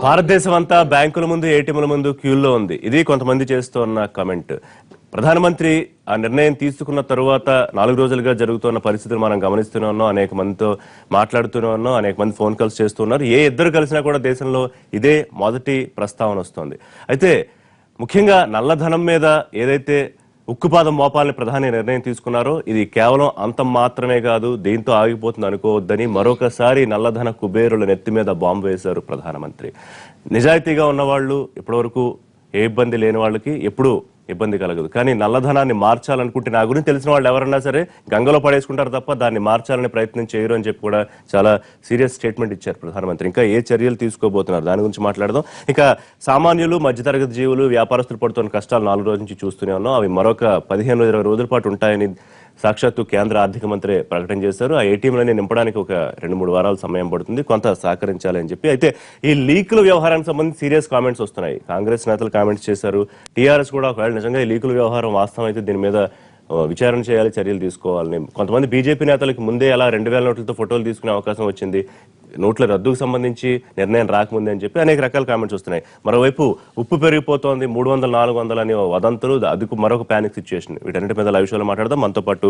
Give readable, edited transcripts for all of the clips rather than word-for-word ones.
భారతదేశం అంతా బ్యాంకుల ముందు ఏటీఎంల ముందు క్యూల్లో ఉంది. ఇది కొంతమంది చేస్తున్న కామెంట్. ప్రధానమంత్రి ఆ నిర్ణయం తీసుకున్న తరువాత 4 రోజులుగా జరుగుతున్న పరిస్థితులు మనం గమనిస్తూనే ఉన్నాం. అనేక మందితో మాట్లాడుతూనే ఉన్నాం. అనేక మంది ఫోన్ కాల్స్ చేస్తున్నారు. ఏ ఇద్దరు కలిసినా కూడా దేశంలో ఇదే మొదటి ప్రస్తావన వస్తుంది. అయితే ముఖ్యంగా నల్లధనం మీద ఏదైతే ఉక్కుపాదం మోపాలని ప్రధాని నిర్ణయం తీసుకున్నారో ఇది కేవలం అంతం మాత్రమే కాదు, దీంతో ఆగిపోతుంది అనుకోవద్దని మరొకసారి నల్లధన కుబేరుల నెత్తి మీద బాంబు వేశారు ప్రధానమంత్రి. నిజాయితీగా ఉన్నవాళ్ళు ఇప్పటివరకు ఏ ఇబ్బంది లేని వాళ్ళకి ఎప్పుడూ ఇబ్బంది కలగదు. కానీ నల్లధనాన్ని మార్చాలనుకుంటే నా గురించి తెలిసిన వాళ్ళు ఎవరన్నా సరే గంగలో పడేసుకుంటారు తప్ప దాన్ని మార్చాలనే ప్రయత్నం చేయరు అని చెప్పి కూడా చాలా సీరియస్ స్టేట్మెంట్ ఇచ్చారు ప్రధానమంత్రి. ఇంకా ఏ చర్యలు తీసుకోబోతున్నారు దాని గురించి మాట్లాడదాం. ఇక సామాన్యులు, మధ్యతరగతి జీవులు, వ్యాపారస్తులు పడుతున్న కష్టాలు 4 రోజుల నుంచి చూస్తూనే ఉన్నాం. అవి మరొక 15-20 రోజుల పాటు ఉంటాయని సాక్షాత్తు కేంద్ర ఆర్థిక మంత్రి ప్రకటన చేశారు. ఆ ఏటీఎంలని నింపడానికి ఒక 2-3 వారాల సమయం పడుతుంది, కొంత సహకరించాలని చెప్పి. అయితే ఈ లీకుల వ్యవహారానికి సంబంధించి సీరియస్ కామెంట్స్ వస్తున్నాయి. కాంగ్రెస్ నేతలు కామెంట్స్ చేశారు. టీఆర్ఎస్ కూడా ఒకవేళ నిజంగా ఈ లీకుల వ్యవహారం వాస్తవం అయితే దీని మీద విచారణ చేయాలి, చర్యలు తీసుకోవాలని. కొంతమంది బీజేపీ నేతలకు ముందే అలా 2000 నోట్లతో ఫోటోలు తీసుకునే అవకాశం వచ్చింది, నోట్ల రద్దుకు సంబంధించి నిర్ణయం రాకముందే అని చెప్పి అనేక రకాల కామెంట్స్ వస్తున్నాయి. మరోవైపు ఉప్పు పెరిగిపోతోంది, 300-400 అని వదంతులు, అది మరొక ప్యానిక్ సిచ్యువేషన్. వీటన్నిటి మీద లైవ్ షోలో మాట్లాడదాం. మనతో పాటు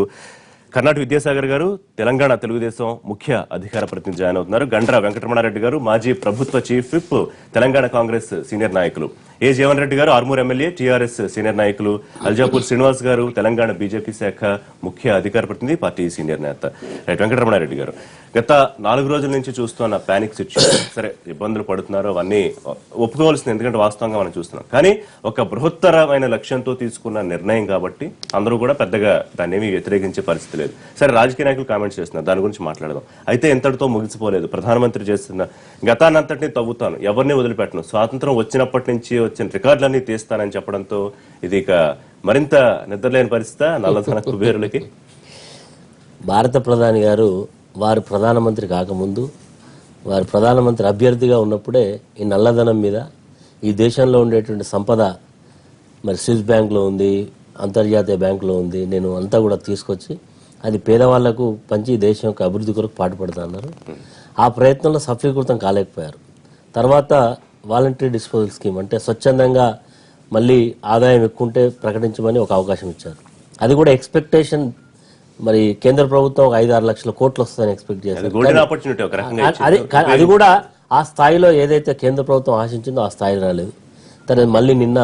కర్ణాటక విద్యాసాగర్ గారు, తెలంగాణ తెలుగుదేశం ముఖ్య అధికార ప్రతినిధి జాయిన్ అవుతున్నారు. గండ్ర వెంకటరమణారెడ్డి గారు, మాజీ ప్రభుత్వ chief whip, Telangana Congress senior నాయకులు. ఏ జీవన్ రెడ్డి గారు, ఆర్మూర్ ఎమ్మెల్యే, టీఆర్ఎస్ సీనియర్ నాయకులు. అల్జాపూర్ శ్రీనివాస్ గారు, తెలంగాణ బీజేపీ శాఖ ముఖ్య అధికార ప్రతినిధి, పార్టీ సీనియర్ నేత. వెంకటరమణారెడ్డి గారు, గత 4 రోజుల నుంచి చూస్తున్న పానిక్ సిచ్యువేషన్, సరే ఇబ్బందులు పడుతున్నారు, అవన్నీ ఒప్పుకోవాల్సింది, ఎందుకంటే వాస్తవంగా మనం చూస్తున్నాం. కానీ ఒక బృహత్తరమైన లక్ష్యంతో తీసుకున్న నిర్ణయం కాబట్టి అందరూ కూడా పెద్దగా దాన్ని ఏమీ వ్యతిరేకించే పరిస్థితి లేదు. సరే, రాజకీయ నాయకులు కామెంట్స్ చేస్తున్నారు, దాని గురించి మాట్లాడదాం. అయితే ఇంతటితో ముగిసిపోలేదు. ప్రధానమంత్రి చేస్తున్న గతానంతటిని తవ్వుతాను, ఎవరిని వదిలిపెట్టను, స్వాతంత్రం వచ్చినప్పటి నుంచి వచ్చిన రికార్డులన్నీ తీస్తానని చెప్పడంతో ఇది ఇక మరింత నిద్రలేని పరిస్థితి నల్లధన కుబేరులకి. భారత ప్రధాని గారు వారు ప్రధానమంత్రి కాకముందు, వారు ప్రధానమంత్రి అభ్యర్థిగా ఉన్నప్పుడే ఈ నల్లధనం మీద, ఈ దేశంలో ఉండేటువంటి సంపద మరి స్విస్ బ్యాంకులో ఉంది, అంతర్జాతీయ బ్యాంకులో ఉంది, నేను అంతా కూడా తీసుకొచ్చి అది పేదవాళ్లకు పంచి దేశం యొక్క అభివృద్ధి కొరకు పాటుపడతా అన్నారు. ఆ ప్రయత్నంలో సఫలీకృతం కాలేకపోయారు. తర్వాత వాలంటరీ డిస్పోజల్ స్కీమ్, అంటే స్వచ్ఛందంగా మళ్ళీ ఆదాయం ఎక్కువంటే ప్రకటించమని ఒక అవకాశం ఇచ్చారు. అది కూడా ఎక్స్పెక్టేషన్, మరి కేంద్ర ప్రభుత్వం 5-6 లక్షల కోట్లు వస్తుందని ఎక్స్పెక్ట్ చేశారు. అది కూడా ఆ స్థాయిలో ఏదైతే కేంద్ర ప్రభుత్వం ఆశించిందో ఆ స్థాయి రాలేదు. తన మళ్ళీ నిన్న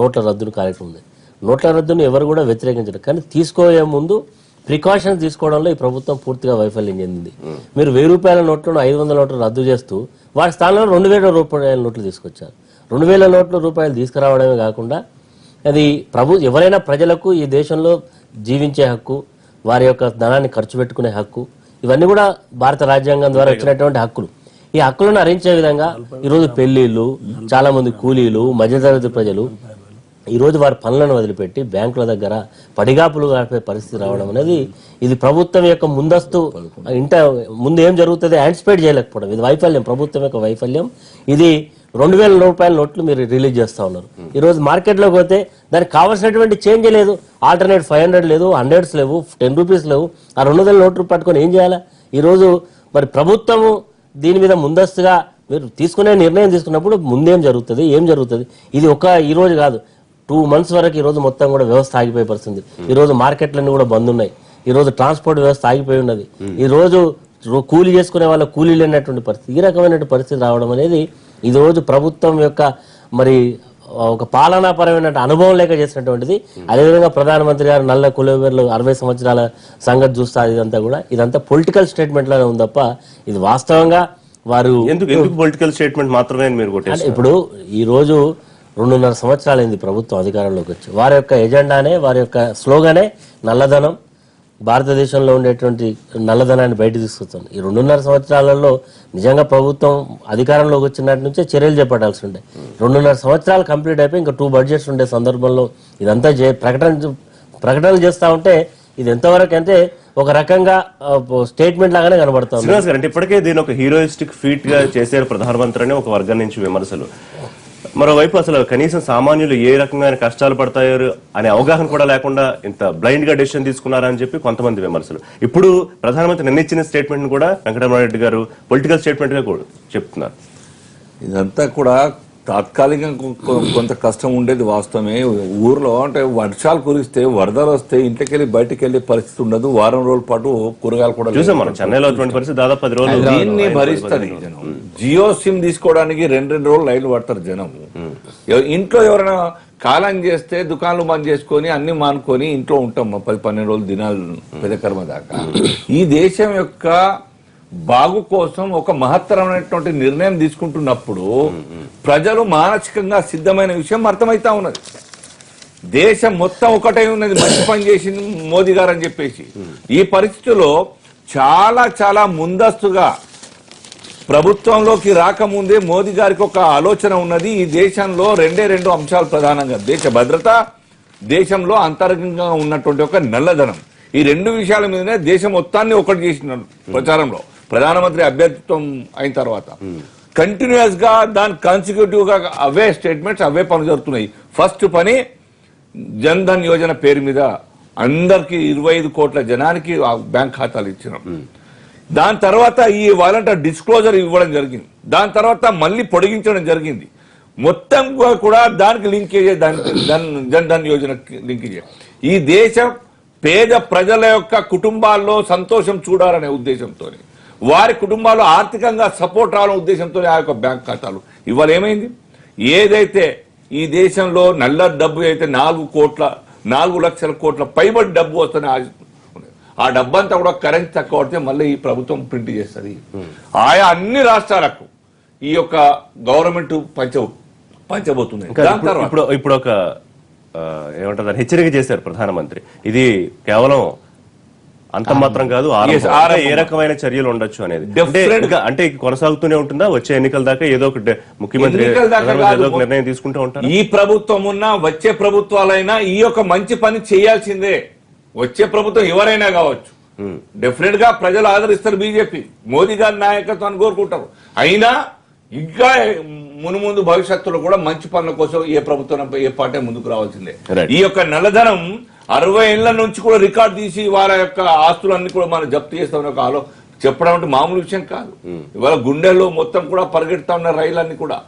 నోట్ల రద్దును కార్యక్రమం ఉంది. నోట్ల రద్దును ఎవరు కూడా వ్యతిరేకించరు, కానీ తీసుకోయే ముందు ప్రికాషన్స్ తీసుకోవడంలో ఈ ప్రభుత్వం పూర్తిగా వైఫల్యం చెందింది. మీరు 1000 రూపాయల నోట్లను 500 నోట్లు రద్దు చేస్తూ వారి స్థానంలో 2000 రూపాయల నోట్లు తీసుకొచ్చారు. 2000 రూపాయలు తీసుకురావడమే కాకుండా అది ఎవరైనా ప్రజలకు ఈ దేశంలో జీవించే హక్కు, వారి యొక్క ధనాన్ని ఖర్చు పెట్టుకునే హక్కు, ఇవన్నీ కూడా భారత రాజ్యాంగం ద్వారా వచ్చినటువంటి హక్కులు. ఈ హక్కులను హరించే విధంగా ఈరోజు పెళ్లిళ్ళు, చాలా మంది కూలీలు, మధ్యతరగతి ప్రజలు ఈరోజు వారి పనులను వదిలిపెట్టి బ్యాంకుల దగ్గర పడిగాపులు గడిపే పరిస్థితి రావడం అనేది ఇది ప్రభుత్వం యొక్క ముందస్తు ముందు ఏం జరుగుతుంది యాంటిసిపేట్ చేయలేకపోవడం, ఇది వైఫల్యం, ప్రభుత్వం యొక్క వైఫల్యం. ఇది 2000 రూపాయల నోట్లు మీరు రిలీజ్ చేస్తా ఉన్నారు. ఈరోజు మార్కెట్లోకి పోతే దానికి కావాల్సినటువంటి చేంజ్ లేదు, ఆల్టర్నేట్ 500 లేదు, 100s లేవు, 10 రూపీస్ లేవు. ఆ 200 నోట్లు పట్టుకొని ఏం చేయాలా? ఈరోజు మరి ప్రభుత్వము దీని మీద ముందస్తుగా మీరు తీసుకునే నిర్ణయం తీసుకున్నప్పుడు ముందేం జరుగుతుంది, ఏం జరుగుతుంది, ఇది ఈ రోజు కాదు, 2 months వరకు ఈరోజు మొత్తం కూడా వ్యవస్థ ఆగిపోయే పరిస్థితి. ఈరోజు మార్కెట్లన్నీ కూడా బంద్ ఉన్నాయి. ఈరోజు ట్రాన్స్పోర్ట్ వ్యవస్థ ఆగిపోయి ఉన్నది. ఈరోజు కూలీ చేసుకునే వాళ్ళ కూలీ లేనటువంటి పరిస్థితి, ఈ రకమైనటువంటి పరిస్థితి రావడం అనేది ఈ రోజు ప్రభుత్వం యొక్క మరి ఒక పాలనాపరమైన అనుభవం లేక చేసినటువంటిది. అదేవిధంగా ప్రధానమంత్రి గారు నల్ల కులవేర్లు 60 సంవత్సరాల సంగతి చూస్తారు. ఇదంతా పొలిటికల్ స్టేట్మెంట్ లాగా ఉంది తప్ప ఇది వాస్తవంగా వారు ఎందుకు పొలిటికల్ స్టేట్మెంట్ మాత్రమే ఇప్పుడు ఈ రోజు 2.5 సంవత్సరాలైంది ప్రభుత్వం అధికారంలోకి వచ్చి. వారి యొక్క ఎజెండానే, వారి యొక్క స్లోగానే నల్లధనం, భారతదేశంలో ఉండేటువంటి నల్లధనాన్ని బయట తీసుకొస్తాను. ఈ 2.5 సంవత్సరాలలో నిజంగా ప్రభుత్వం అధికారంలోకి వచ్చినట్టు నుంచే చర్యలు చేపట్టాల్సి ఉండే. 2.5 సంవత్సరాలు కంప్లీట్ అయిపోయి ఇంకా 2 బడ్జెట్స్ ఉండే సందర్భంలో ఇదంతా ప్రకటనలు చేస్తా ఉంటే ఇది ఎంతవరకు అంటే ఒక రకంగా స్టేట్మెంట్ లాగానే కనబడుతుంది. శ్రీనివాస్ గారు, అంటే ఇప్పటికే దీని ఒక హీరోయిస్టిక్ ఫీట్ గా చేశారు ప్రధానమంత్రి అని ఒక వర్గం నుంచి విమర్శలు. మరోవైపు అసలు కనీసం సామాన్యులు ఏ రకంగా కష్టాలు పడతాయో అనే అవగాహన కూడా లేకుండా ఇంత బ్లైండ్ గా డెసిషన్ తీసుకున్నారని చెప్పి కొంతమంది విమర్శలు. ఇప్పుడు ప్రధానమంత్రి నిన్న ఇచ్చిన స్టేట్మెంట్ కూడా వెంకటరమణారెడ్డి గారు పొలిటికల్ స్టేట్మెంట్ గా కూడా చెప్తున్నారు. ఇదంతా కూడా తాత్కాలికంగా కొంత కష్టం ఉండేది వాస్తవమే. ఊర్లో అంటే వర్షాలు కురిస్తే వరదలు వస్తే ఇంటికి వెళ్ళి బయటికి వెళ్ళే పరిస్థితి ఉండదు. వారం రోజుల పాటు కూరగాయలు కూడా చూసాం మనం చెన్నైలో అటువంటి పరిస్థితి దాదాపు 10 రోజులు. దీన్ని భరిస్తారు జనం. జియో సిమ్ తీసుకోవడానికి 2 రోజులు లైన్లు పడతారు జనం. ఇంట్లో ఎవరైనా కాలం చేస్తే దుకాణాలు బంద్ చేసుకొని అన్ని మానుకొని ఇంట్లో ఉంటాం 10-12 రోజులు దినాలు పెద్ద కర్మ దాకా. ఈ దేశం యొక్క బాగు కోసం ఒక మహత్తరమైనటువంటి నిర్ణయం తీసుకుంటున్నప్పుడు ప్రజలు మానసికంగా సిద్ధమైన విషయం అర్థమైతా ఉన్నది. దేశం మొత్తం ఒకటై ఉన్నది, మంచి పని చేసింది మోదీ గారు అని చెప్పేసి. ఈ పరిస్థితిలో చాలా చాలా ముందస్తుగా ప్రభుత్వంలోకి రాకముందే మోదీ గారికి ఒక ఆలోచన ఉన్నది. ఈ దేశంలో 2 అంశాలు ప్రధానంగా: దేశ భద్రత, దేశంలో అంతర్గతంగా ఉన్నటువంటి ఒక నల్లధనం. ఈ 2 విషయాల మీదనే దేశం మొత్తాన్ని ఒకటి చేసినారు ప్రచారంలో. ప్రధానమంత్రి అభ్యర్థిత్వం అయిన తర్వాత కంటిన్యూస్ గా దాని కాన్సిక్యూటివ్ గా అవే స్టేట్మెంట్స్, అవే పనులు జరుగుతున్నాయి. ఫస్ట్ పని జన్ ధన్ యోజన పేరు మీద అందరికి 25 కోట్ల జనానికి బ్యాంక్ ఖాతాలు ఇచ్చినాం. దాని తర్వాత ఈ వాలంటీర్ డిస్క్లోజర్ ఇవ్వడం జరిగింది. దాని తర్వాత మళ్ళీ పొడిగించడం జరిగింది. మొత్తం కూడా దానికి లింకేజ్, జన్ ధన్ యోజన లింకేజ్. ఈ దేశం పేద ప్రజల యొక్క కుటుంబాల్లో సంతోషం చూడాలనే ఉద్దేశంతో, వారి కుటుంబాల్లో ఆర్థికంగా సపోర్ట్ రావాలనే ఉద్దేశంతో ఆ యొక్క బ్యాంక్ ఖాతాలు ఇవాళ ఏమైంది? ఏదైతే ఈ దేశంలో నల్ల డబ్బు అయితే 4 లక్షల కోట్ల పైబడి డబ్బు వస్తుందని ఆ డబ్బంతా కూడా కరెన్సీ తక్కువ పడితే మళ్ళీ ఈ ప్రభుత్వం ప్రింట్ చేస్తుంది. ఆయా అన్ని రాష్ట్రాలకు ఈ యొక్క గవర్నమెంట్ పంచబోతుంది. ఇప్పుడు ఒక ఏమంటారు హెచ్చరిక చేశారు ప్రధానమంత్రి. ఇది కేవలం అంత మాత్రం కాదు, ఏ రకమైన చర్యలు ఉండొచ్చు అనేది. అంటే కొనసాగుతూనే ఉంటుందా వచ్చే ఎన్నికల దాకా? ఏదో ఒక ముఖ్యమంత్రి ఏదో ఒక నిర్ణయం తీసుకుంటూ ఉంటారు. ఈ ప్రభుత్వం ఉన్నా వచ్చే ప్రభుత్వాలైనా ఈ యొక్క మంచి పని చేయాల్సిందే. వచ్చే ప్రభుత్వం ఎవరైనా కావచ్చు, డెఫినెట్ గా ప్రజలు ఆదరిస్తారు. బీజేపీ మోదీ గారి నాయకత్వాన్ని కోరుకుంటారు. అయినా ఇంకా మునుముందు భవిష్యత్తులో కూడా మంచి పనుల కోసం ఏ ప్రభుత్వం, ఏ పార్టీ ముందుకు రావాల్సిందే. ఈ యొక్క నల్లధనం 60 ఏళ్ల నుంచి కూడా రికార్డు తీసి వాళ్ళ యొక్క ఆస్తులన్నీ కూడా మనం జప్తు చేస్తామని ఒక చెప్పడం అంటే మామూలు విషయం కాదు. ఇవాళ గుండెల్లో మొత్తం కూడా పరిగెడతా ఉన్న రైళ్ళన్నీ కూడా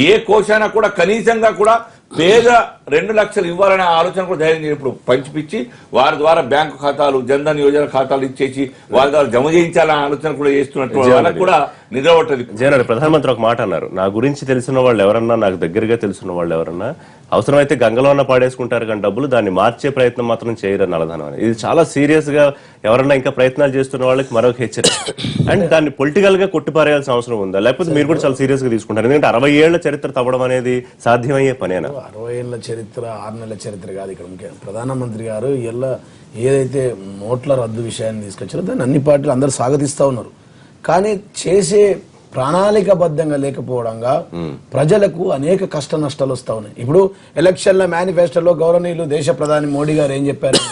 ఏ కోశానా కూడా కనీసంగా కూడా పేద 2 లక్షలు ఇవ్వాలనే ఆలోచన కూడా ధైర్యం చేయప్పుడు పంచిపిచ్చి వారి ద్వారా బ్యాంకు ఖాతాలు, జన్ధన్ యోజన ఖాతాలు ఇచ్చేసి వారి ద్వారా జమ చేయించాలనే ఆలోచన కూడా చేస్తున్నట్టు వాళ్ళకు కూడా నిద్రపట్టదు. జనరల్ ప్రధానమంత్రి ఒక మాట అన్నారు, నా గురించి తెలిసిన వాళ్ళు ఎవరన్నా, నాకు దగ్గరగా తెలిసిన వాళ్ళు ఎవరన్నా అవసరమైతే గంగలో అన్న పాడేసుకుంటారు కానీ డబ్బులు దాన్ని మార్చే ప్రయత్నం మాత్రం చేయరు నల్లధనం అని. ఇది చాలా సీరియస్ గా ఎవరన్నా ఇంకా ప్రయత్నాలు చేస్తున్న వాళ్ళకి మరొక హెచ్చరిక. అండ్ దాన్ని పొలిటికల్ గా కొట్టిపారేయాల్సిన అవసరం ఉందా, లేకపోతే మీరు కూడా చాలా సీరియస్ గా తీసుకుంటారు? ఎందుకంటే 60 ఏళ్ల చరిత్ర తవ్వడం అనేది సాధ్యమయ్యే పనేనా? 60 ఏళ్ల చరిత్ర 6 నెలల చరిత్ర కాదు ఇక్కడ ముఖ్యం. ప్రధానమంత్రి గారు ఏదైతే నోట్ల రద్దు విషయాన్ని తీసుకొచ్చారో దాన్ని అన్ని పార్టీలు అందరూ స్వాగతిస్తా ఉన్నారు. కానీ చేసే ప్రణాళికబద్ధంగా లేకపోవడంగా ప్రజలకు అనేక కష్ట నష్టాలు వస్తా ఉన్నాయి. ఇప్పుడు ఎలక్షన్ల మేనిఫెస్టోలో గౌరవనీయులు దేశ ప్రధాని మోడీ గారు ఏం చెప్పారు?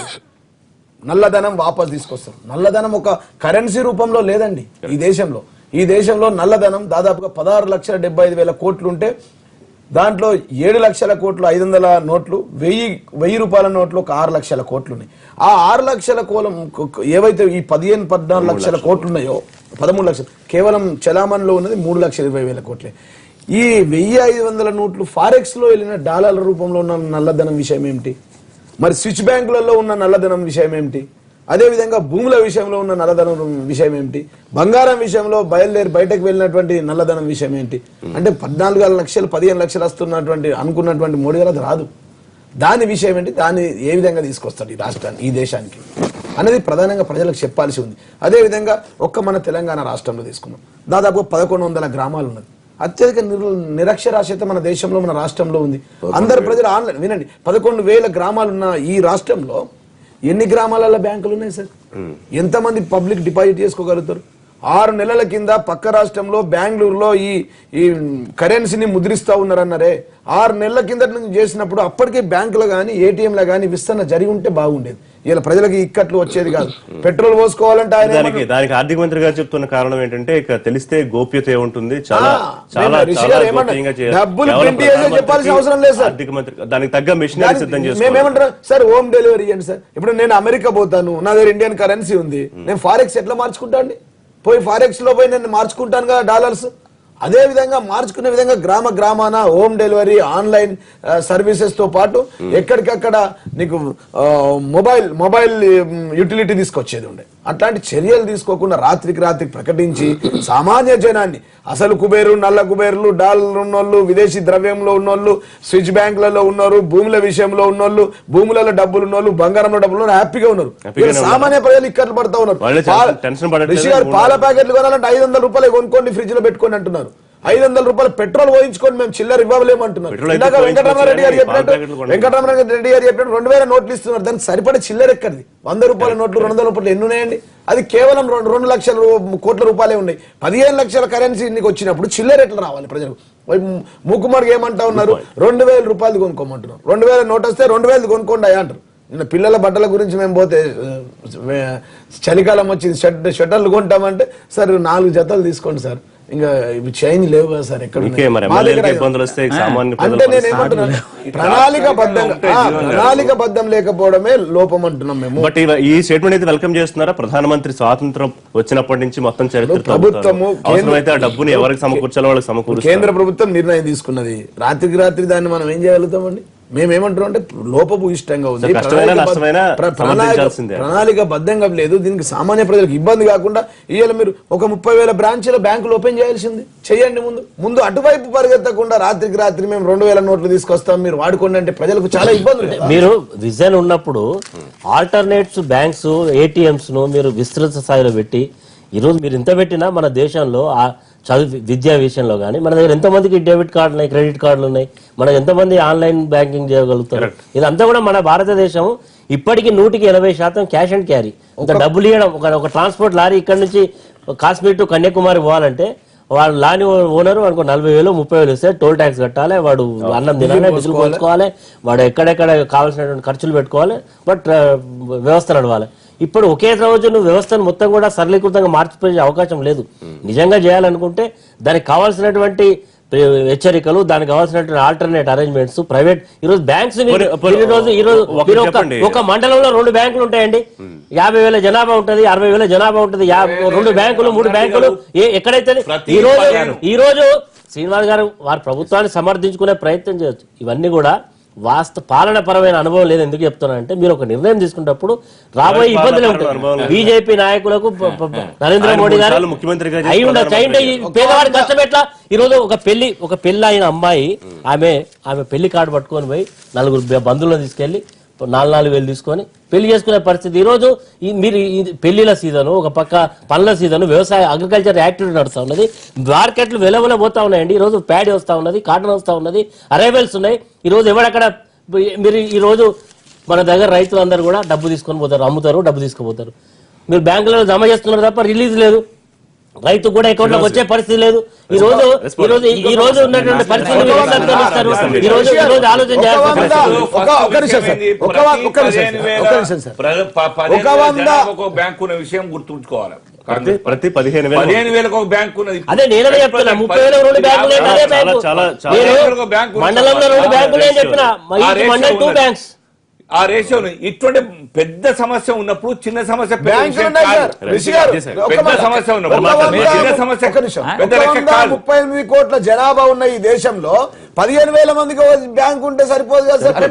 నల్లధనం వాపస్ తీసుకొస్తారు. నల్లధనం ఒక కరెన్సీ రూపంలో లేదండి ఈ దేశంలో. ఈ దేశంలో నల్లధనం దాదాపుగా 16,75,000 కోట్లు ఉంటే దాంట్లో 7 లక్షల కోట్లు 500 నోట్లు, 1000 రూపాయల నోట్లు ఒక 6 లక్షల కోట్లు ఉన్నాయి. ఆ 6 లక్షల కోలం ఏవైతే ఈ 14 లక్షల కోట్లు ఉన్నాయో, 13 లక్షలు కేవలం చలామణిలో ఉన్నది 3,20,000 కోట్లే. ఈ 1500 నోట్లు ఫారెక్స్ లో వెళ్ళిన డాలర్ల రూపంలో ఉన్న నల్లధనం విషయం ఏమిటి? మరి స్విచ్ బ్యాంకులలో ఉన్న నల్లధనం విషయం ఏమిటి? అదేవిధంగా భూముల విషయంలో ఉన్న నల్లధనం విషయం ఏమిటి? బంగారం విషయంలో బయటకు వెళ్ళినటువంటి నల్లధనం విషయం ఏంటి? అంటే 14 లక్షలు 15 లక్షలు వస్తున్నటువంటి అనుకున్నటువంటి మోడీ గారు అది రాదు. దాని విషయం ఏంటి? దాన్ని ఏ విధంగా తీసుకొస్తాడు ఈ రాష్ట్రాన్ని, ఈ దేశానికి అనేది ప్రధానంగా ప్రజలకు చెప్పాల్సి ఉంది. అదేవిధంగా మన తెలంగాణ రాష్ట్రంలో తీసుకున్నాం, దాదాపు 1100 గ్రామాలు ఉన్నది. అత్యధిక నిరక్షరాస్యత మన దేశంలో, మన రాష్ట్రంలో ఉంది. అందరు ప్రజలు ఆన్లైన్ వినండి, 11,000 గ్రామాలున్న ఈ రాష్ట్రంలో ఎన్ని గ్రామాలలో బ్యాంకులు ఉన్నాయి సార్? ఎంతమంది పబ్లిక్ డిపాజిట్ చేసుకోగలుగుతారు? 6 నెలల కింద పక్క రాష్ట్రంలో బెంగళూరులో ఈ కరెన్సీని ముద్రిస్తా ఉన్నారన్నారే, 6 నెలల కింద నుంచి చేసినప్పుడు అప్పటికే బ్యాంకులు కానీ ఏటీఎంలు కానీ విస్తరణ జరిగి ఉంటే బాగుండేది. ఇలా ప్రజలకు ఇక్కట్లు వచ్చేది కాదు. పెట్రోల్ పోసుకోవాలంటే దానికి ఆర్థిక మంత్రి గారు చెప్తున్న కారణం ఏంటంటే ఇక తెలిస్తే గోప్యత ఏముంటుంది, డబ్బులు ప్రింట్ చెప్పాల్సిన అవసరం లేదు సార్. ఆర్థిక మంత్రి దానికి తగ్గ మిషనరీ సిద్ధం చేస్తాం. మేమేమంటారు సార్, హోమ్ డెలివరీ ఇవ్వండి సార్. ఇప్పుడు నేను అమెరికా పోతాను, నా దగ్గర ఇండియన్ కరెన్సీ ఉంది, నేను ఫారెక్స్ ఎట్లా మార్చుకుంటా అండి? పోయి ఫారెక్స్ లో పోయి నేను మార్చుకుంటాను కదా డాలర్స్. అదే విధంగా మార్చుకునే విధంగా గ్రామాన హోమ్ డెలివరీ ఆన్లైన్ సర్వీసెస్ తో పాటు ఎక్కడికక్కడ నీకు మొబైల్ యుటిలిటీ తీసుకొచ్చేది ఉండే. అట్లాంటి చర్యలు తీసుకోకుండా రాత్రికి ప్రకటించి సామాన్య జనాన్ని అసలు కుబేరు నల్ల కుబేరులు డాలర్ ఉన్నోళ్ళు విదేశీ ద్రవ్యంలో ఉన్నోళ్ళు స్విచ్ బ్యాంకులలో ఉన్నారు, భూముల విషయంలో ఉన్నోళ్ళు, భూములలో డబ్బులు ఉన్నోళ్ళు, బంగారంలో డబ్బులు హ్యాపీగా ఉన్నారు. సామాన్య ప్రజలు ఇక్కట్లు పడతా ఉన్నారు. పాల ప్యాకెట్లు కొనాలంటే 500 రూపాయలు కొనుక్కోండి ఫ్రిడ్జ్ లో పెట్టుకోండి అంటున్నారు. 500 రూపాయలు పెట్రోల్ పోయించుకొని మేము చిల్లర ఇవ్వలేమంటున్నారు. ఇందాక వెంకటరామారెడ్డి గారు చెప్పినట్టు 2000 నోట్లు ఇస్తున్నారు. దానికి సరిపడే చిల్లర ఎక్కడిది? 100 రూపాయల నోట్లు 200 రూపాయలు ఎన్ని ఉన్నాయండి? అది కేవలం 2 లక్షల కోట్ల రూపాయలే ఉన్నాయి. 15 లక్షల కరెన్సీ నీకు వచ్చినప్పుడు చిల్లర ఎట్లా రావాలి ప్రజలకు? మూకుమార్గా ఏమంటా ఉన్నారు, 2000 రూపాయలు కొనుక్కోమంటున్నారు. 2000 నోట్ వస్తే 2000 కొనుక్కోండి అయ్యా అంటారు. నిన్న పిల్లల బట్టల గురించి మేము పోతే చలికాలం వచ్చింది, షట్టర్లు కొంటామంటే సార్ 4 జతలు తీసుకోండి సార్, ఇంకా ఇవి చేంజ్ లేవు కదా సార్ ఎక్కడ అంటే నేను ఏమంటున్నాను, ప్రణాళికబద్ధం లేకపోవడమే లోపం అంటున్నాం మేము. బట్ ఈ స్టేట్మెంట్ అయితే వెల్కమ్ చేస్తున్నారా? ప్రధానమంత్రి స్వాతంత్రం వచ్చినప్పటి నుంచి మొత్తం చరిత్ర ప్రభుత్వము అవసరమైతే ఆ డబ్బుని ఎవరికి సమకూర్చాలో వాళ్ళకి సమకూర్చారు. కేంద్ర ప్రభుత్వం నిర్ణయం తీసుకున్నది. రాత్రికి దాన్ని మనం ఏం చేయగలుగుతామండి? మేమేమంటున్నాం అంటే లోపపు ఇష్టంగా ఉంది, ప్రణాళిక బద్ధంగా లేదు. దీనికి సామాన్య ప్రజలకు ఇబ్బంది కాకుండా ఇవాళ మీరు ఒక 30,000 బ్రాంచ్ల బ్యాంకులు ఓపెన్ చేయాల్సింది చేయండి. ముందు అటువైపు పరిగెత్తకుండా రాత్రికి మేము 2,000 నోట్లు తీసుకొస్తాం మీరు వాడుకోండి అంటే ప్రజలకు చాలా ఇబ్బందులు. మీరు విజన్ ఉన్నప్పుడు ఆల్టర్నేట్స్ బ్యాంక్స్ ఏటీఎంస్ ను మీరు విస్తృత స్థాయిలో పెట్టి ఈరోజు మీరు ఇంత పెట్టినా మన దేశంలో చదువు విద్యా విషయంలో కానీ మన దగ్గర ఎంతమందికి డెబిట్ కార్డులు ఉన్నాయి, క్రెడిట్ కార్డులు ఉన్నాయి, మనం ఎంతమంది ఆన్లైన్ బ్యాంకింగ్ చేయగలుగుతారు? ఇదంతా కూడా మన భారతదేశం ఇప్పటికీ 180% క్యాష్ అండ్ క్యారీ. ఇంకా డబ్బులు ఇవ్వడం, ఒక ట్రాన్స్పోర్ట్ లారీ ఇక్కడ నుంచి కాశ్మీర్ టు కన్యాకుమారి పోవాలంటే వాడు లాని ఓనర్ వాడికి 40,000 30,000 ఇస్తే టోల్ ట్యాక్స్ కట్టాలి, వాడు అన్నం తినాలి, డీజిల్ పోసుకోవాలి, వాడు ఎక్కడెక్కడ కావాల్సినటువంటి ఖర్చులు పెట్టుకోవాలి, బట్ వ్యవస్థ నడవాలి. ఇప్పుడు ఒకే రోజు నువ్వు వ్యవస్థను మొత్తం కూడా సరళీకృతంగా మార్చిపోయే అవకాశం లేదు. నిజంగా చేయాలనుకుంటే దానికి కావాల్సినటువంటి హెచ్చరికలు, దానికి కావాల్సినటువంటి ఆల్టర్నేట్ అరేంజ్మెంట్స్, ప్రైవేట్ ఈరోజు బ్యాంక్స్ ఒక మండలంలో 2 బ్యాంకులు ఉంటాయండి. 50,000 జనాభా ఉంటది, 60,000 జనాభా ఉంటది, 2 బ్యాంకులు 3 బ్యాంకులు ఎక్కడైతే ఈ రోజు శ్రీనివాస్ గారు వారి ప్రభుత్వాన్ని సమర్థించుకునే ప్రయత్నం చేయొచ్చు. ఇవన్నీ కూడా పాలన పరమైన అనుభవం లేదు. ఎందుకు చెప్తున్నానంటే మీరు ఒక నిర్ణయం తీసుకున్నప్పుడు రాబోయే ఇబ్బందులు ఉంటాయి. బీజేపీ నాయకులకు నరేంద్ర మోడీ గారు ముఖ్యమంత్రిగా అయి ఉండొచ్చు, అయింటే పేదవాడి కష్టం ఎట్లా? ఈ రోజు ఒక పెళ్లి అయిన అమ్మాయి ఆమె పెళ్లి కార్డు పట్టుకొని పోయి 4 బంధువులను తీసుకెళ్లి 4,000 తీసుకొని పెళ్లి చేసుకునే పరిస్థితి. ఈ రోజు మీరు పెళ్లిల సీజను, ఒక పక్క పనుల సీజను, వ్యవసాయ అగ్రికల్చర్ యాక్టివిటీ నడుస్తూ ఉన్నది, మార్కెట్లు వెలవెల పోతా ఉన్నాయండి. ఈ రోజు ప్యాడీ వస్తూ ఉన్నది, కాటన్ వస్తూ ఉన్నది, అరైవల్స్ ఉన్నాయి. ఈ రోజు ఎవడక్కడ మీరు ఈ రోజు మన దగ్గర రైతులందరూ కూడా డబ్బు తీసుకొని పోతారు, అమ్ముతారు, డబ్బు తీసుకుపోతారు. మీరు బ్యాంకులలో జమ చేస్తున్నారు తప్ప రిలీజ్ లేదు, రైతు కూడా అకౌంట్ లోకి వచ్చే పరిస్థితి లేదు. ఈ రోజు ఉన్నటువంటి పరిస్థితులు ఈ రోజు ఆలోచన విషయం గుర్తుంచుకోవాలి. ప్రతి 15,000 ఒక బ్యాంకు ఉన్నది. అదే నేనే చెప్తున్నా, 30,000 2 బ్యాంకులు మండలంలో 2 బ్యాంకులు అని చెప్పిన మండలం 2 బ్యాంక్స్. ఆ రేషియోను ఇటువంటి పెద్ద సమస్య ఉన్నప్పుడు చిన్న సమస్య పెద్ద సమస్య ఉన్నప్పుడు 38 కోట్ల జనాభా ఉన్న ఈ దేశంలో 15,000 మందికి బ్యాంక్ ఉంటే సరిపోదు కదా సార్? 38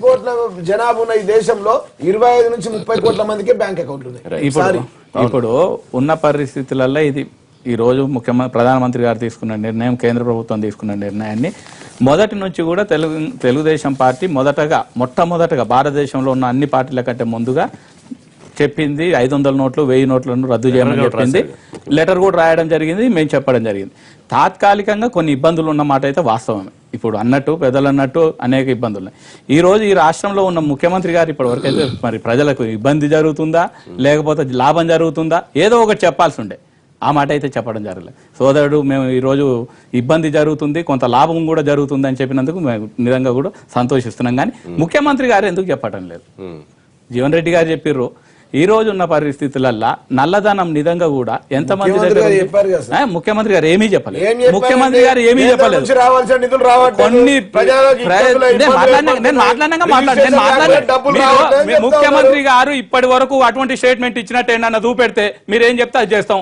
కోట్ల జనాభా ఉన్న ఈ దేశంలో 25 నుంచి 30 కోట్ల మందికి బ్యాంక్ అకౌంట్లు ఉన్నాయి. ఇప్పుడు ఉన్న పరిస్థితులలో ఇది ఈ రోజు ప్రధానమంత్రి గారు తీసుకున్న నిర్ణయం, కేంద్ర ప్రభుత్వం తీసుకున్న నిర్ణయాన్ని మొదటి నుంచి కూడా తెలుగుదేశం పార్టీ మొట్టమొదటగా భారతదేశంలో ఉన్న అన్ని పార్టీల కంటే ముందుగా చెప్పింది 500 నోట్లు 1000 నోట్లను రద్దు చేయమని చెప్పింది. లెటర్ కూడా రాయడం జరిగింది, మేము చెప్పడం జరిగింది. తాత్కాలికంగా కొన్ని ఇబ్బందులు ఉన్న మాట అయితే వాస్తవమే. ఇప్పుడు అన్నట్టు పెద్దలు అన్నట్టు అనేక ఇబ్బందులు ఉన్నాయి. ఈ రోజు ఈ రాష్ట్రంలో ఉన్న ముఖ్యమంత్రి గారు ఇప్పటి వరకైతే మరి ప్రజలకు ఇబ్బంది జరుగుతుందా లేకపోతే లాభం జరుగుతుందా ఏదో ఒకటి చెప్పాల్సి ఉండే, ఆ మాట అయితే చెప్పడం జరగలేదు. సోదరుడు మేము ఈరోజు ఇబ్బంది జరుగుతుంది, కొంత లాభం కూడా జరుగుతుంది అని చెప్పినందుకు మేము నిజంగా కూడా సంతోషిస్తున్నాం. కానీ ముఖ్యమంత్రి గారు ఎందుకు చెప్పడం లేదు? జీవన్ రెడ్డి గారు చెప్పిర్రు, ఈ రోజు ఉన్న పరిస్థితులల్లో నల్లధనం నిజంగా కూడా ఎంతమంది ముఖ్యమంత్రి దగ్గర గారు ఉంది? చెప్పారు కదా సార్. ముఖ్యమంత్రి గారు ఏమీ చెప్పలేదు. ఏం చెప్పారండి? ముఖ్యమంత్రి గారు ఏమీ కేంద్రం చెప్పలేదు. నుంచి రావాల్సిన నిధులు రావట్లేదు. కొన్ని ప్రజలకు ఇబ్బందులు నేను అయిపోతున్నాయి. మాట్లాడినాక డబ్బులు రావట్లేదు అని చెప్తా ముఖ్యమంత్రి ఉన్నారు. గారు ఇప్పటి వరకు అటువంటి స్టేట్మెంట్ ఇచ్చినట్టు ఏమన్నా చూపెడితే మీరేం చెప్తే అది చేస్తాం.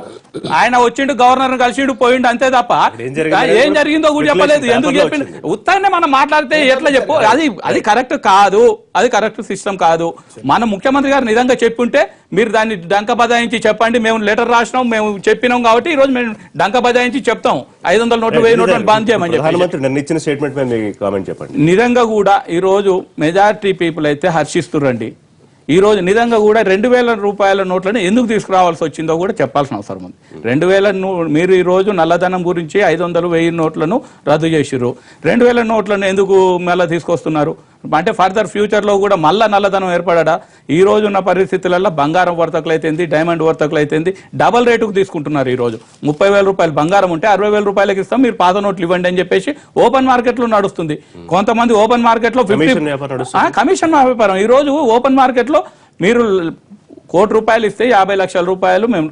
ఆయన వచ్చిండు, గవర్నర్ కలిసిండు, పోయిండు, అంతే తప్ప ఏం జరిగింది? ఏం జరిగిందో కూడా చెప్పలేదు. ఎందుకు చెప్పిండు? ఉత్తరాన్ని మనం మాట్లాడితే ఎట్లా చెప్పు? అది కరెక్ట్ కాదు, అది కరెక్ట్ సిస్టమ్ కాదు. మన ముఖ్యమంత్రి గారు నిజంగా చెప్పుంటే మీరు దాన్ని డంక బదాయించి చెప్పండి, మేము లెటర్ రాసినాం, మేము చెప్పినాం కాబట్టి ఈ రోజు మేము డంక బదాయించి చెప్తాం 500 నోట్లు 1000 నోట్లు బంద్ చేయమని చెప్పి. ప్రధానమంత్రి నిన్న ఇచ్చిన స్టేట్మెంట్ మీద మీ కామెంట్ చెప్పండి. నిజంగా కూడా ఈ రోజు మెజారిటీ పీపుల్ అయితే హర్షిస్తురండి. ఈ రోజు నిజంగా కూడా 2000 రూపాయల నోట్లను ఎందుకు తీసుకురావాల్సి వచ్చిందో కూడా చెప్పాల్సిన అవసరం ఉంది. 2000 మీరు ఈ రోజు నల్లధనం గురించి 500 1000 నోట్లను రద్దు చేసిర్రు. 2000 నోట్లను ఎందుకు మళ్ళీ తీసుకొస్తున్నారు? అంటే ఫర్దర్ ఫ్యూచర్ లో కూడా మళ్ళా నల్లధనం ఏర్పడడా? ఈ రోజు ఉన్న పరిస్థితులలో బంగారం వర్తకులు అయితేంది, డైమండ్ వర్తకులు అయితేంది డబల్ రేటుకు తీసుకుంటున్నారు. ఈ రోజు 30,000 రూపాయలు బంగారం ఉంటే 60,000 రూపాయలకి ఇస్తాం, మీరు పాత నోట్లు ఇవ్వండి అని చెప్పేసి ఓపెన్ మార్కెట్ లో నడుస్తుంది. కొంతమంది ఓపెన్ మార్కెట్ లో కమిషన్ వ్యాపారం నడుస్తుంది. కమిషన్ వ్యాపారం. ఈ రోజు ఓపెన్ మార్కెట్ లో మీరు ₹1,00,00,000 ఇస్తే 50 లక్షల రూపాయలు మేము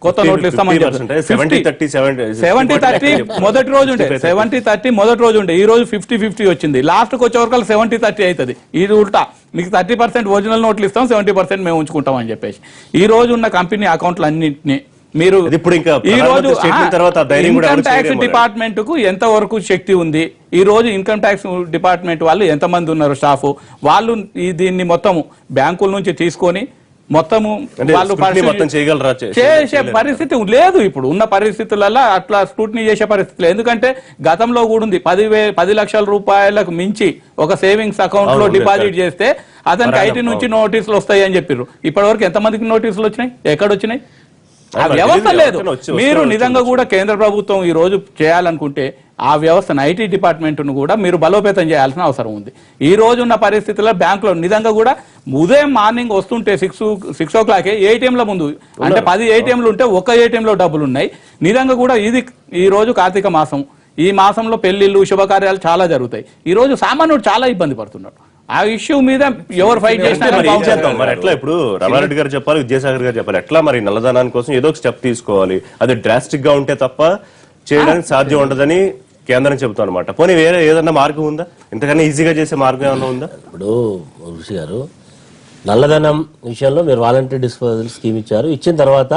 కొత్త నోట్లు ఇస్తామని చెప్పారు. 70-30 మొదటి రోజు ఉండే 70-30 మొదటి రోజు ఉండే, ఈ రోజు 50-50 వచ్చింది. లాస్ట్ కి వచ్చే వరకు 70-30 అవుతుంది. ఇది ఉల్టా, మీకు 30% ఒరిజినల్ నోట్లు ఇస్తాం, 70% మేము ఉంచుకుంటాం అని చెప్పేసి ఈ రోజు ఉన్న కంపెనీ అకౌంట్లు అన్నింటినీ మీరు ఇప్పుడు ఇంకా ఈ రోజు ఇన్కమ్ ట్యాక్స్ చేయలేమో. డిపార్ట్మెంట్ కు ఎంత వరకు శక్తి ఉంది? ఈ రోజు ఇన్కమ్ ట్యాక్స్ డిపార్ట్మెంట్ వాళ్ళు ఎంతమంది ఉన్నారు స్టాఫ్? వాళ్ళు దీన్ని మొత్తం బ్యాంకుల నుంచి తీసుకొని మొత్తము వాళ్ళు మొత్తం చేయగలరా? చేసే పరిస్థితి లేదు. ఇప్పుడు ఉన్న పరిస్థితులలో అట్లా స్క్రూటినీ చేసే పరిస్థితి లేదు. ఎందుకంటే గతంలో కూడా ఉంది, 10 లక్షల రూపాయలకు మించి ఒక సేవింగ్స్ అకౌంట్ లో డిపాజిట్ చేస్తే అతనికి ఐటీ నుంచి నోటీసులు వస్తాయి అని చెప్పారు. ఇప్పటి వరకు ఎంతమందికి నోటీసులు వచ్చినాయి? ఎక్కడ వచ్చినాయి? ఆ వ్యవస్థ లేదు. మీరు నిజంగా కూడా కేంద్ర ప్రభుత్వం ఈ రోజు చేయాలనుకుంటే ఆ వ్యవస్థను ఐటీ డిపార్ట్మెంట్ ను కూడా మీరు బలోపేతం చేయాల్సిన అవసరం ఉంది. ఈ రోజు ఉన్న పరిస్థితుల్లో బ్యాంకులో నిజంగా కూడా ఉదయం మార్నింగ్ వస్తుంటే 6 o'clock ఏటీఎంల ముందు అంటే 10 ఏటీఎంలు ఉంటే ఒక ఏటీఎంలో డబ్బులు ఉన్నాయి. నిజంగా కూడా ఇది ఈ రోజు కార్తీక మాసం, ఈ మాసంలో పెళ్లిళ్ళు శుభకార్యాలు చాలా జరుగుతాయి. ఈ రోజు సామాన్యుడు చాలా ఇబ్బంది పడుతున్నాడు. ఆ ఇష్యూ మీద ఎవరు ఫైట్ చేసినా మరి ఎట్లా? ఇప్పుడు రమారెడ్డి గారు చెప్పాలి, విద్యాసాగర్ గారు చెప్పాలి, ఎట్లా మరి నల్లధనాన్ని కోసం ఏదో ఒక స్టెప్ తీసుకోవాలి. అది డ్రాస్టిక్ గా ఉంటే తప్ప చేయడానికి సాధ్యం ఉండదని కేంద్రం చెబుతాం అనమాట. పోనీ వేరే ఏదన్నా మార్గం ఉందా? ఇంతకన్నా ఈజీగా చేసే మార్గం ఏమన్నా ఉందా? ఇప్పుడు ఋషి గారు నల్లధనం విషయంలో మీరు వాలంటరీ డిస్పోజల్ స్కీమ్ ఇచ్చారు. ఇచ్చిన తర్వాత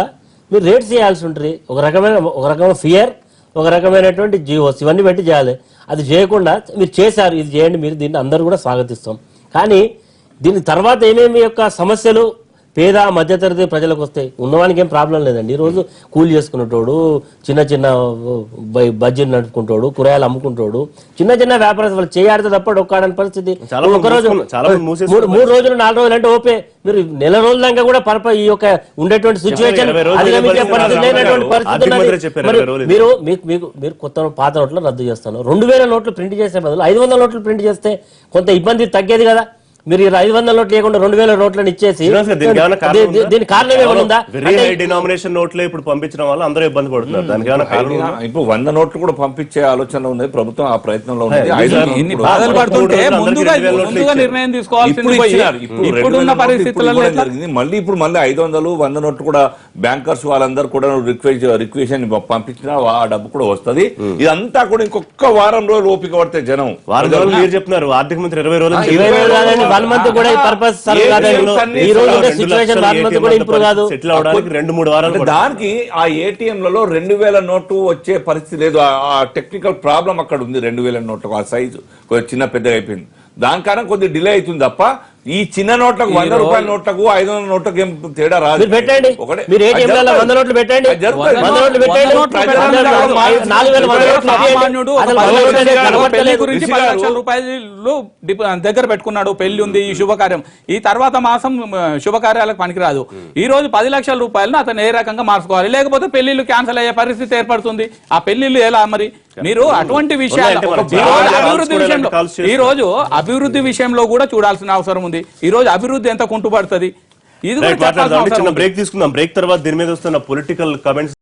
మీరు రేట్స్ చేయాల్సి ఉంటుంది. ఒక రకమైన ఫియర్, ఒక రకమైనటువంటి జియోస్ ఇవన్నీ పెట్టి చేయాలి. అది చేయకుండా మీరు చేశారు, ఇది చేయండి, మీరు దీన్ని అందరూ కూడా స్వాగతిస్తాం. కానీ దీని తర్వాత ఏమేమి యొక్క సమస్యలు పేద మధ్యతరగతి ప్రజలకు వస్తాయి? ఉన్నవానికి ఏం ప్రాబ్లం లేదండి. ఈరోజు కూలి చేసుకునేటోడు, చిన్న బడ్జెట్ నడుపుకుంటాడు, కూరగాయలు అమ్ముకుంటాడు, చిన్న వ్యాపారం వాళ్ళు చేయాడితే తప్ప ఒక్కడని పరిస్థితి. ఒకరోజు 3 రోజులు 4 రోజులు అంటే ఓపే, మీరు నెల రోజుల దాకా కూడా ఈ యొక్క ఉండేటువంటి సిచ్యువేషన్ అధిగమించే పరిస్థితి లేనటువంటి పరిస్థితి. మీరు కొత్త పాత నోట్లు రద్దు చేస్తాను. 2000 నోట్లు ప్రింట్ చేసే బదులు 500 నోట్లు ప్రింట్ చేస్తే కొంత ఇబ్బంది తగ్గేది కదా. మీరు 500 నోట్లు లేకుండా 2000 నోట్లను ఇచ్చేసి దీని కారణం ఏమైనా డినామినేషన్ నోట్లే ఇప్పుడు పంపించడం వల్ల అందరూ ఇబ్బంది పడుతున్నారు. దానికి ఏమైనా కారణం? ఇప్పుడు 100 నోట్లు కూడా పంపించే ఆలోచన ఉంది, ప్రభుత్వం ఆ ప్రయత్నంలో ఉంది. ఇన్ని బాధలు పడుతుంటే ముందుగా నిర్ణయం తీసుకోవాల్సింది ఇప్పుడున్న పరిస్థితులలో జరిగింది. మళ్ళీ 500 100 నోట్లు కూడా బ్యాంకర్స్ వాళ్ళందరూ కూడా రిక్వెషన్ పంపించినా ఆ డబ్బు కూడా వస్తుంది. ఇదంతా కూడా ఇంకొక వారం రోజులు ఓపిక పడితే జనం. వారం రోజులు మీరు చెప్తున్నారు, ఆర్థిక మంత్రి 20 రోజులు 1 month కూడా ఈ పర్పస్ ఈ రోజు సిచువేషన్ 1 month కూడా ఇంప్రూవ్ కాదు. సెటిల్ అవడానికి 2-3 వారాలు. దానికి ఆ ఏటీఎంలలో 2000 నోటు వచ్చే పరిస్థితి లేదు. ఆ టెక్నికల్ ప్రాబ్లం అక్కడ ఉంది. 2000 నోట్లకు ఆ సైజు కొంచెం చిన్న పెద్దగా అయిపోయింది. దానికన్నా కొద్దిగా డిలే అవుతుంది తప్ప ఈ చిన్న నోట్లకు 100 రూపాయల నోట్లకు 500 నోట్లకు ఏం తేడా రాదు. పెట్టండి, మీరు ఏటీఎంలలో 100 నోట్లు పెట్టండి, 100 నోట్లు పెట్టండి. పెళ్లి గురించి 10 లక్షల రూపాయలు దగ్గర పెట్టుకున్నాడు, పెళ్లి ఉంది, ఈ శుభకార్యం, ఈ తర్వాత మాసం శుభకార్యాలకు పనికిరాదు. ఈ రోజు 10 లక్షల రూపాయలను అతను ఏ రకంగా మార్చుకోవాలి? లేకపోతే పెళ్లిళ్ళు క్యాన్సిల్ అయ్యే పరిస్థితి ఏర్పడుతుంది. ఆ పెళ్లిళ్ళు ఎలా మరి? మీరు అటువంటి విషయాలు ఈ రోజు అభివృద్ధి విషయంలో కూడా చూడాల్సిన అవసరం ఉంది. ఈ రోజు అభివృద్ధి ఎంత కుంటుపడుతుంది ఇది కూడా బ్రేక్ తీసుకుందాం. బ్రేక్ తర్వాత దీని మీద వస్తున్న పొలిటికల్ కమెంట్స్